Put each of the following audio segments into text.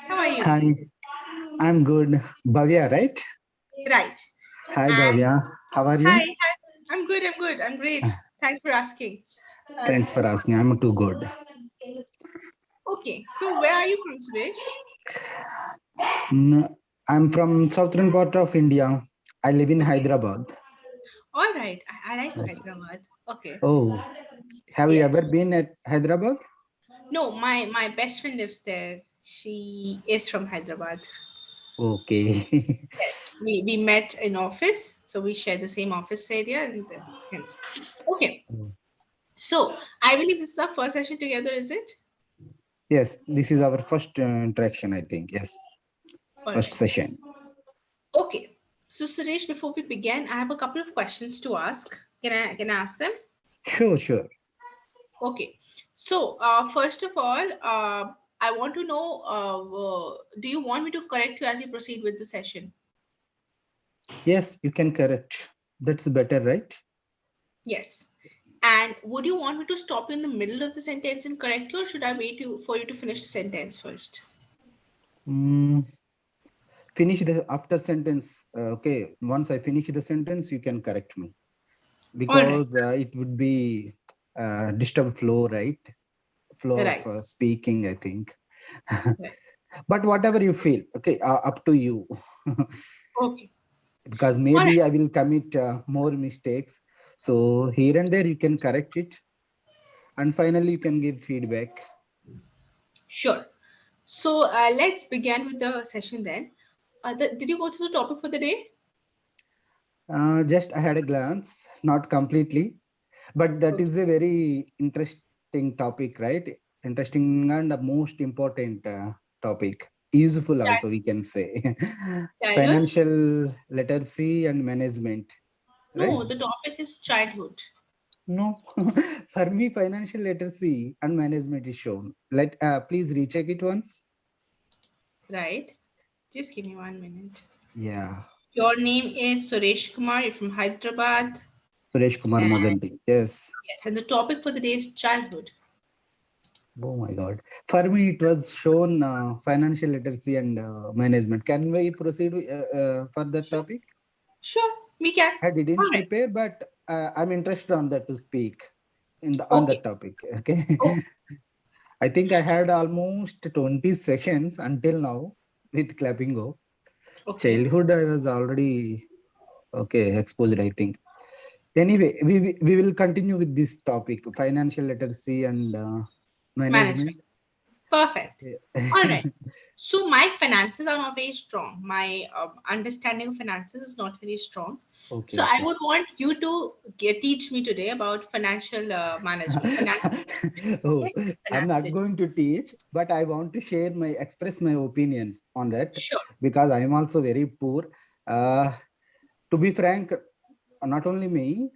How are you? Hi, I'm good. Bhavya, right? Right. Hi, And Bhavya. How are hi, you? hi. I'm good. I'm good. I'm great. Thanks for asking. Thanks So, for asking. I'm too good. okay. So, where are you from, Suresh? Mm, I'm from southern part of India. I live in Okay. Hyderabad. All right. I like Okay. Hyderabad. Okay. Oh, have you ever Yes. been at Hyderabad? No, my best friend lives there. She is from Hyderabad. Okay. Yes. We met in office, so we share the same office area, and hence. Okay. So, I believe this is our first session together, is it? Yes, this is our first interaction, I think. Yes, All first right. session. Okay. So Suresh, before we begin, I have a couple of questions to ask. Can I ask them? Sure, sure. Okay. So first of all, I want to know, do you want me to correct you as you proceed with the session? Yes, you can correct. That's better, right? Yes. And would you want me to stop you in the middle of the sentence and correct you, or should I wait for you to finish the sentence first? Mm, finish the after sentence. Okay, once I finish the sentence, you can correct me, All right. because it would be disturb flow, right? Flow of Right. speaking, I think. Right. But whatever you feel, okay, up to you. Okay. Because All right. maybe I will commit more mistakes. So here and there you can correct it, and finally you can give feedback. Sure. So let's begin with the session then. Did you go to the topic for the day? Just I had a glance, not completely, but that Okay. is a very interesting topic, right? Interesting and the most important topic. Useful also, we can say. Childhood? Financial literacy and management, right? No, the topic is childhood. No, for me, financial literacy and management is shown. Please recheck it once. Right? Just give me 1 minute. Yeah, Your name is Suresh Kumar. You're from Hyderabad. Suresh Kumar And Maganti. Yes. yes, and the topic for the day is childhood. Oh my God. For me, it was shown financial literacy and management. Can we proceed for that Sure. topic? Sure, we can. I All didn't right. prepare, but I'm interested on that to speak on Okay. that topic. Okay. Okay. I think I had almost 20 sessions until now with Clapingo. Okay. Childhood, I was already okay exposed, I think. Anyway, we will continue with this topic, financial literacy and Management. management. Perfect. All right. Yeah. So my finances are not very strong. My understanding of finances is not very strong. Okay, So I okay. would want you to teach me today about financial management, financial management. Oh, Okay, I'm finance not going to literacy. teach, but I want to express my opinions on that, Sure. because I am also very poor. Uh, to be frank, not only me,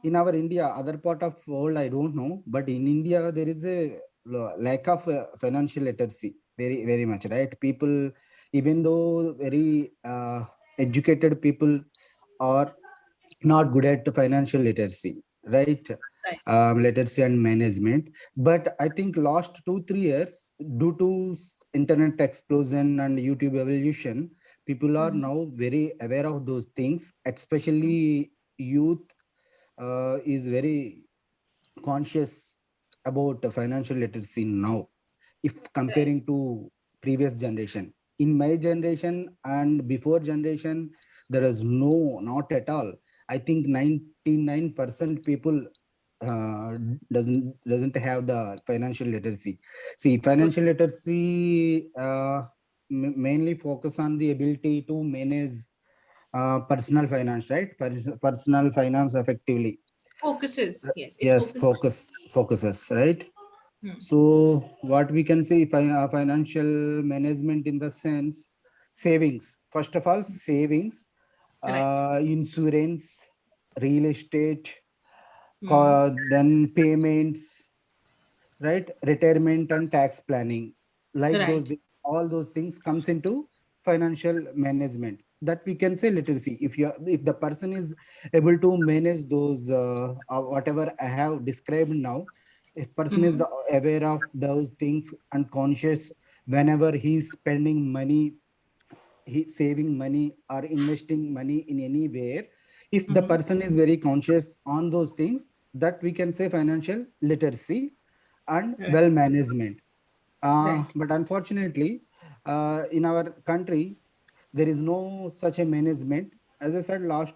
in our India, other part of world, I don't know, but in India, there is a lack of financial literacy, very, very much, right? People, even though very educated people are not good at financial literacy, right? Right. Literacy and management. But I think last 2 3 years, due to internet explosion and YouTube evolution, people are Mhm. now very aware of those things. Especially youth is very conscious about the financial literacy now, if Right. comparing to previous generation. In my generation and before generation, there is no, not at all. I think 99% people uh, doesn't have the financial literacy. See, Good. financial literacy mainly focus on the ability to manage personal finance, right? Personal finance effectively. Focuses. Yes, it Yes, focuses. focuses, right? Hmm. So what we can say, financial management in the sense, savings. First of all, savings, Right. insurance, real estate, Hmm. then payments, right? Retirement and tax planning, like Right. all those things comes into financial management. That we can say literacy. If the person is able to manage those whatever I have described now, if person Hmm. is aware of those things and conscious whenever he's spending money, he saving money or investing money in anywhere, if the Mm-hmm. person is very conscious on those things, that we can say financial literacy and Right. well management. Right. But unfortunately, in our country, there is no such a management. As I said, last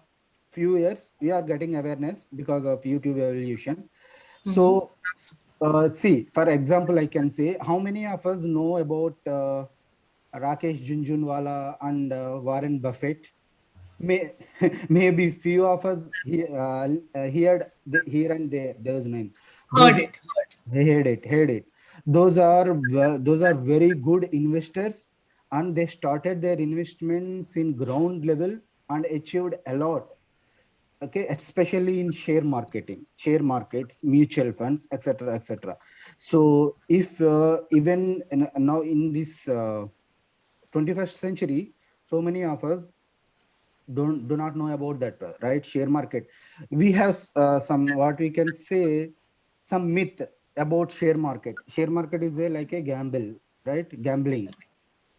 few years we are getting awareness because of YouTube evolution. Mm-hmm. So see, for example, I can say how many of us know about Rakesh Junjunwala and Warren Buffett. May, maybe few of us heard here and there those names. Heard Those it. Heard. heard it. Those are very good investors, and they started their investments in ground level and achieved a lot. Okay, especially in share markets, mutual funds, etc., etc. So if even now in this 21st century, so many of us do not know about that, right? Share market, we have some, what we can say, some myth about share market. Share market is a like a gamble, right? Gambling.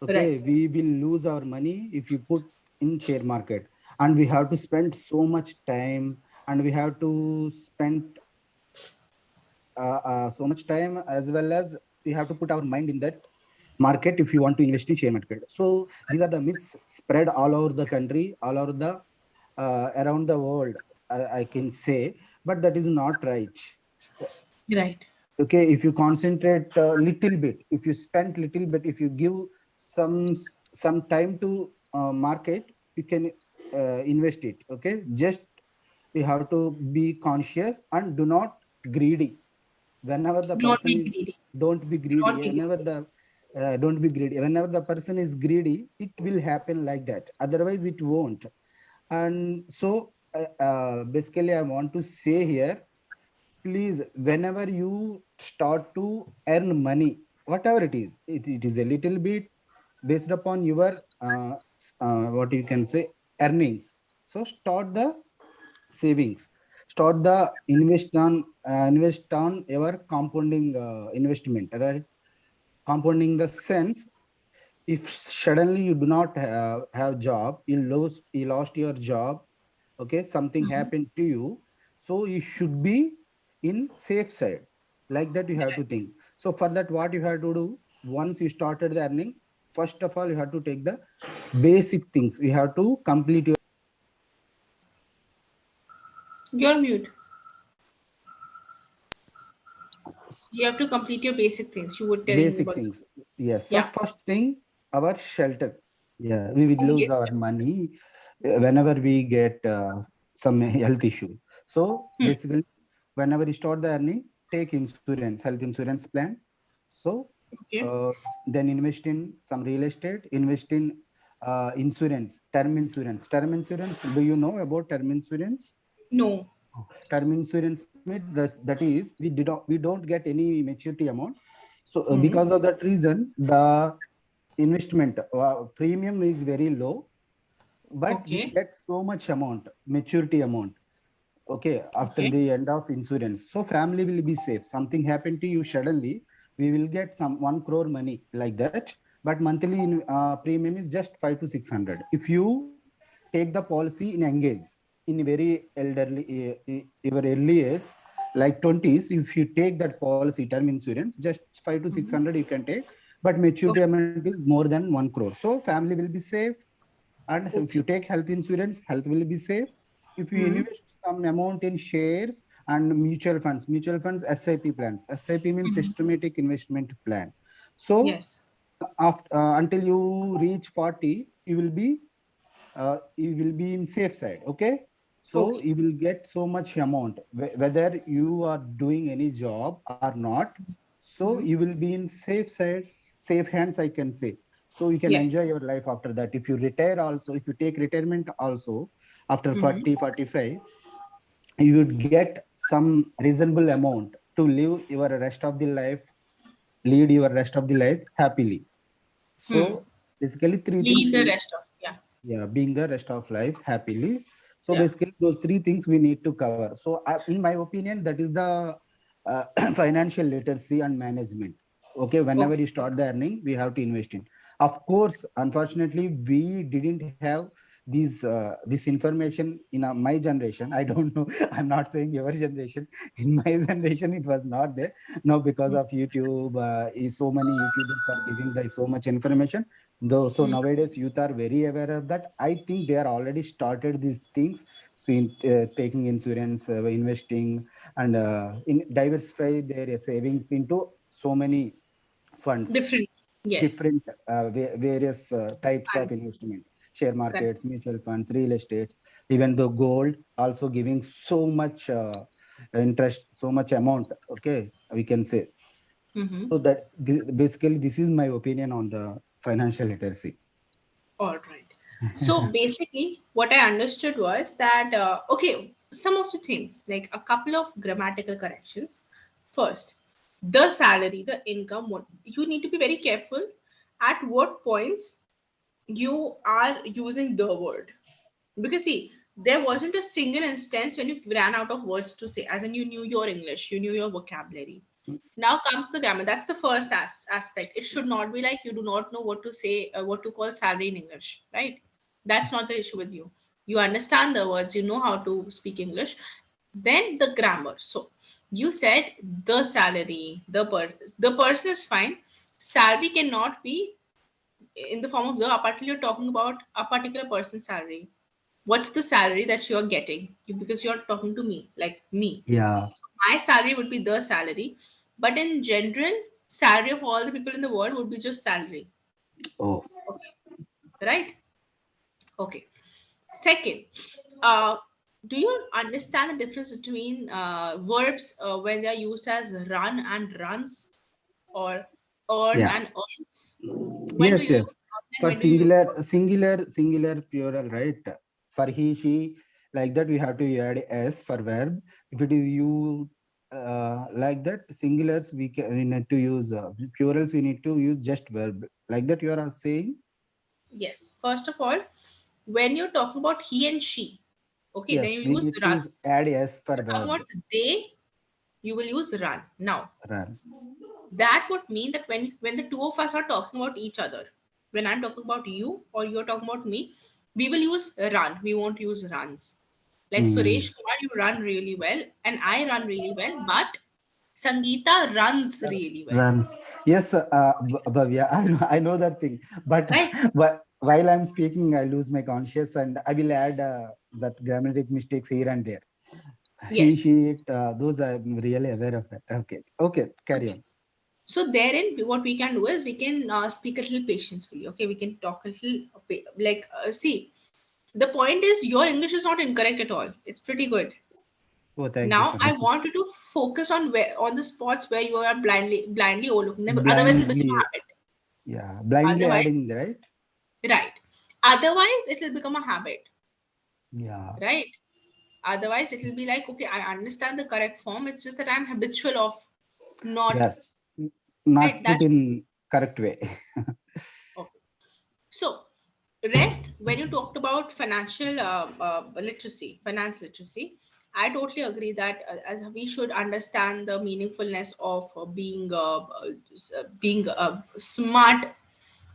Okay, Right. we will lose our money if you put in share market, and we have to spend so much time, and we have to spend so much time, as well as we have to put our mind in that market if you want to invest in share market. So these are the myths spread all over the country, all over the around the world, I can say, but that is not right. Right. Okay, if you concentrate a little bit, if you spend little bit, if you give some time to market, you can invest it. Okay, just we have to be conscious and do not greedy. Whenever the Don't person be is, greedy. don't be greedy. Don't be Whenever greedy. the don't be greedy. Whenever the person is greedy, it will happen like that. Otherwise, it won't. And so, basically, I want to say here, please, whenever you start to earn money, whatever it is a little bit based upon your what you can say, earnings. So start the savings, start the invest on your compounding investment, right? Compounding the sense, if suddenly you do not have job, you lost your job, okay, something Mm-hmm. happened to you, so you should be in safe side, like that you have to think. So for that, what you have to do, once you started the earning, first of all you have to take the basic things, you have to complete your You're mute. You have to complete your basic things. You were telling me basic about the. things. Yes, so Yeah. first thing, our shelter. Yeah, we will Oh, lose yes. our money whenever we get some health issue. So Hmm. basically, whenever you start the earning, take insurance, health insurance plan. So Okay. uh, then invest in some real estate, invest in insurance, term insurance. Term insurance, do you know about term insurance? No. Term insurance means that is we don't get any maturity amount. So Hmm. because of that reason, the investment premium is very low, but we Okay. get so much amount, maturity amount. Okay, after Okay. the end of insurance, so family will be safe. Something happened to you suddenly, we will get some 1 crore money like that, but monthly premium is just 5 to 600. If you take the policy in engage, in very elderly your early age, like 20s, if you take that policy term insurance, just 5 to Mm-hmm. 600 you can take, but maturity Okay. amount is more than 1 crore, so family will be safe. And if you Okay. take health insurance, health will be safe. If you Mm-hmm. invest some amount in shares and mutual funds, SIP plans. SIP means Mm-hmm. systematic investment plan. So Yes. after until you reach 40, you will be in safe side. Okay, so Okay. you will get so much amount, whether you are doing any job or not. So Mm-hmm. you will be in safe side, safe hands, I can say. So you can enjoy Yes. your life after that. If you retire also, if you take retirement also after Mm-hmm. 40 45, you would get some reasonable amount to live your rest of the life, lead your rest of the life happily. Hmm. So basically three things Lead the we, rest of. Yeah. yeah, being the rest of life happily. So Yeah. basically those three things we need to cover. So in my opinion, that is the financial literacy and management. Okay, whenever Okay. you start the earning, we have to invest in. Of course, unfortunately, we didn't have this information in my generation. I don't know. I'm not saying your generation. In my generation, it was not there. No, because Mm, of YouTube, so many YouTubers are giving the so much information. Though, so mm. nowadays youth are very aware of that. I think they are already started these things. So in taking insurance, investing, and in diversify their savings into so many funds, Different. Yes. different various types of Funds. investment, share Correct. markets, mutual funds, real estates, even the gold also giving so much interest, so much amount, okay, we can say. Mm-hmm. So that basically this is my opinion on the financial literacy. All right. So basically, what I understood was that, okay, some of the things, like a couple of grammatical corrections. First, the salary, the income, what you need to be very careful at what points you are using the word. Because see, there wasn't a single instance when you ran out of words to say, as in you knew your English, you knew your vocabulary. Now comes the grammar. That's the first aspect. It should not be like you do not know what to say, what to call salary in English, right? That's not the issue with you. You understand the words, you know how to speak English. Then the grammar. So you said the salary, the person is fine. Salary cannot be in the form of the up until you're talking about a particular person's salary. What's the salary that you're getting? Because you're talking to me, like me. Yeah. My salary would be the salary, but in general, salary of all the people in the world would be just salary. Oh, Okay, right? Okay. Second, uh, do you understand the difference between verbs when they are used as run and runs, or earn yeah. and earns? When do Yes, you use yes. earn and For when do you use singular, plural, right? For he, she, like that, we have to add s for verb. If it is you, like that, singulars we need to use plurals. We need to use just verb. Like that, you are saying. yes? First of all, when you're talking about he and she, okay, then Yes, you we use need to use runs. add s for You're talking verb. about they, you will use run. Now, Run. that would mean that when the two of us are talking about each other, when I'm talking about you or you're talking about me, we will use run, we won't use runs. Like Hmm. Suresh Kumar, you run really well and I run really well, but Sangeeta runs really well, Runs. Yes, Bhavya, I know that thing. But right? while I'm speaking, I lose my conscious and I will add that grammatic mistakes here and there. He, Yes. she, it, those I'm really aware of it. Okay. Okay. Carry Okay. on. So therein, what we can do is we can speak a little patiently. Okay, we can talk a little see. The point is your English is not incorrect at all. It's pretty good. Oh, thank you Now for I that. want you to focus on where on the spots where you are blindly overlooking them. Otherwise, it'll become a Blindly, habit. yeah, blindly Otherwise, adding, right? right. Otherwise, it'll become a habit, Yeah. right? Otherwise, it'll be like, okay, I understand the correct form. It's just that I'm habitual of not Yes. Not right. put That's in correct way. okay. So rest, when you talked about financial literacy, finance literacy, I totally agree that as we should understand the meaningfulness of being smart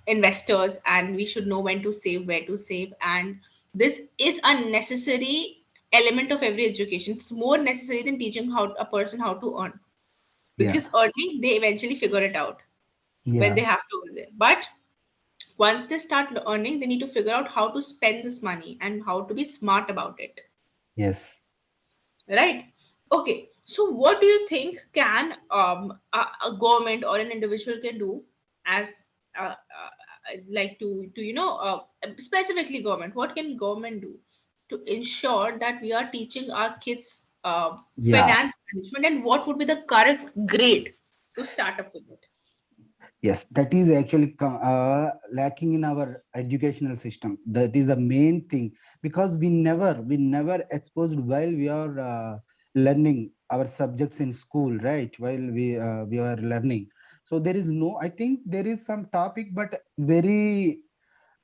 investors, and we should know when to save, where to save, and this is a necessary element of every education. It's more necessary than teaching how a person how to earn, Yeah. because earning they eventually figure it out when they Yeah. have to earn it. But once they start earning, they need to figure out how to spend this money and how to be smart about it, Yes. right? Okay, so what do you think can a government or an individual can do as like to specifically government, what can government do to ensure that we are teaching our kids Yeah. finance management, and what would be the correct grade to start up with it? Yes, that is actually lacking in our educational system. That is the main thing, because we never exposed while we are learning our subjects in school, right? While we are learning, so there is no. I think there is some topic, but very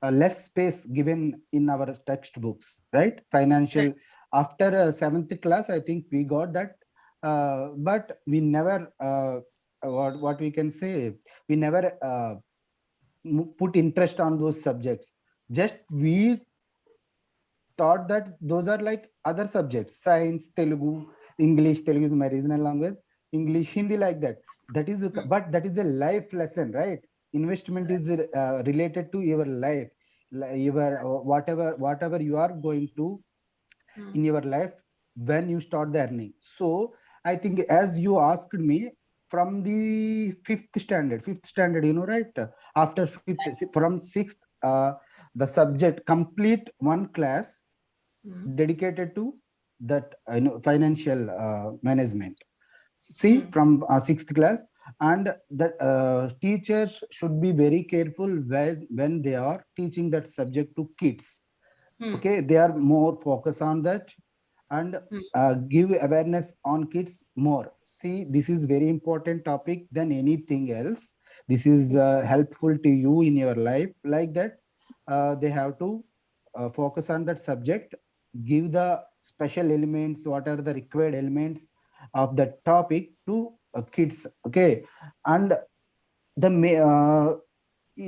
less space given in our textbooks, right? Right. Financial, after seventh class, I think we got that, but we never. what we can say, we never put interest on those subjects. Just we thought that those are like other subjects, science, Telugu, English. Telugu is my regional language. English, Hindi, like that. That is, but that is a life lesson, right? Investment is related to your life, your whatever you are going to Hmm. in your life when you start the earning. So I think, as you asked me, from the fifth standard, right? After fifth, from sixth, the subject complete one class Hmm. dedicated to that, financial management. See, Hmm. from sixth class, and that teachers should be very careful when they are teaching that subject to kids. Hmm. Okay, they are more focused on that, and Hmm. give awareness on kids more. See, this is very important topic than anything else. This is helpful to you in your life, like that. They have to focus on that subject, give the special elements, what are the required elements of the topic to kids. Okay, and the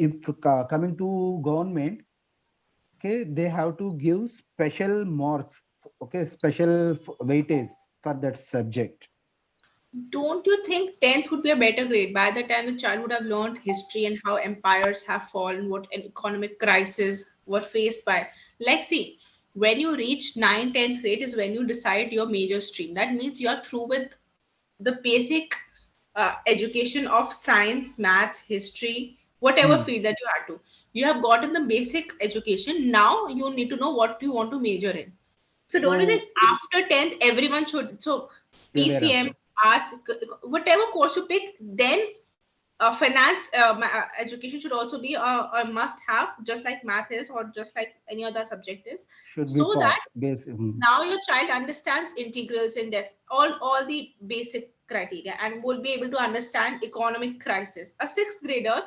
if coming to government, okay, they have to give special marks, okay, special weightage for that subject. Don't you think 10th would be a better grade? By the time the child would have learned history and how empires have fallen, what an economic crisis were faced by. Like, see, when you reach 9th, 10th grade is when you decide your major stream. That means you're through with the basic education of science, maths, history, whatever Hmm. field that you had to. You have gotten the basic education. Now you need to know what you want to major in. So don't you think So after 10th, everyone should, so aware of PCM, that. arts, whatever course you pick, then finance education should also be a must have, just like math is, or just like any other subject is, Should be so that part base. Hmm. now your child understands integrals and all the basic criteria and will be able to understand economic crisis. A sixth grader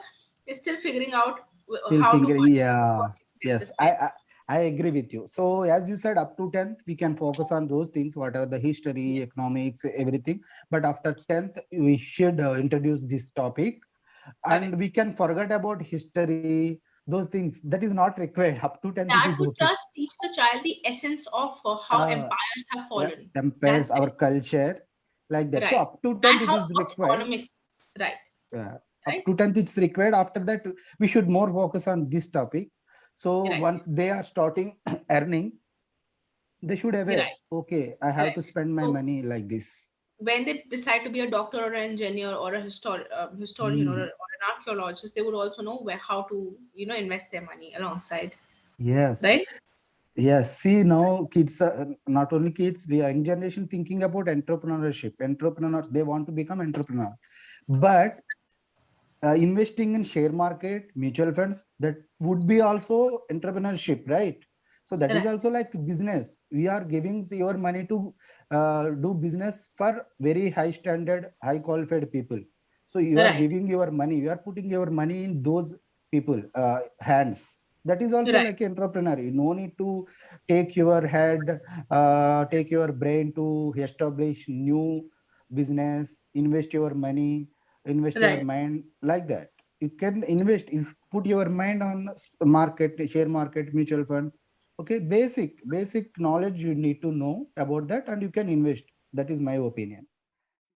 is still figuring out Still how to fingering, budget for yeah. Yes, expensive test. I agree with you. So as you said, up to 10th we can focus on those things, whatever the history, Yes, economics, everything. But after 10th we should introduce this topic, and correct. we can forget about history, those things. That is not required. Up to 10th it That is would okay. just teach the child the essence of how uh, empires have yeah, fallen. empires, That's it. our culture, like that. So Right. up to And 10th it how is what required. economics. Right. Up Right. to 10th it's required. After that we should more focus on this topic. So Right. once they are starting earning, they should aware, Right. okay, I have Right. to spend my So money like this. when they decide to be a doctor or an engineer or a historian or, Hmm. or an archaeologist, they would also know where how to invest their money alongside. Yes. Right. Yes, see, now kids, not only kids, we are young generation thinking about entrepreneurship. Entrepreneurs, they want to become entrepreneur, but investing in share market, mutual funds, that would be also entrepreneurship, right? So that is Right. also like business. We are giving your money to do business for very high standard, high qualified people. So you are Right. giving your money, you are putting your money in those people hands. That is also Right. like entrepreneur. You no need to take your head, take your brain to establish new business, invest your money, invest your Right. mind, like that. You can invest if put your mind on market, share market, mutual funds. Okay, basic knowledge you need to know about that, and you can invest. That is my opinion.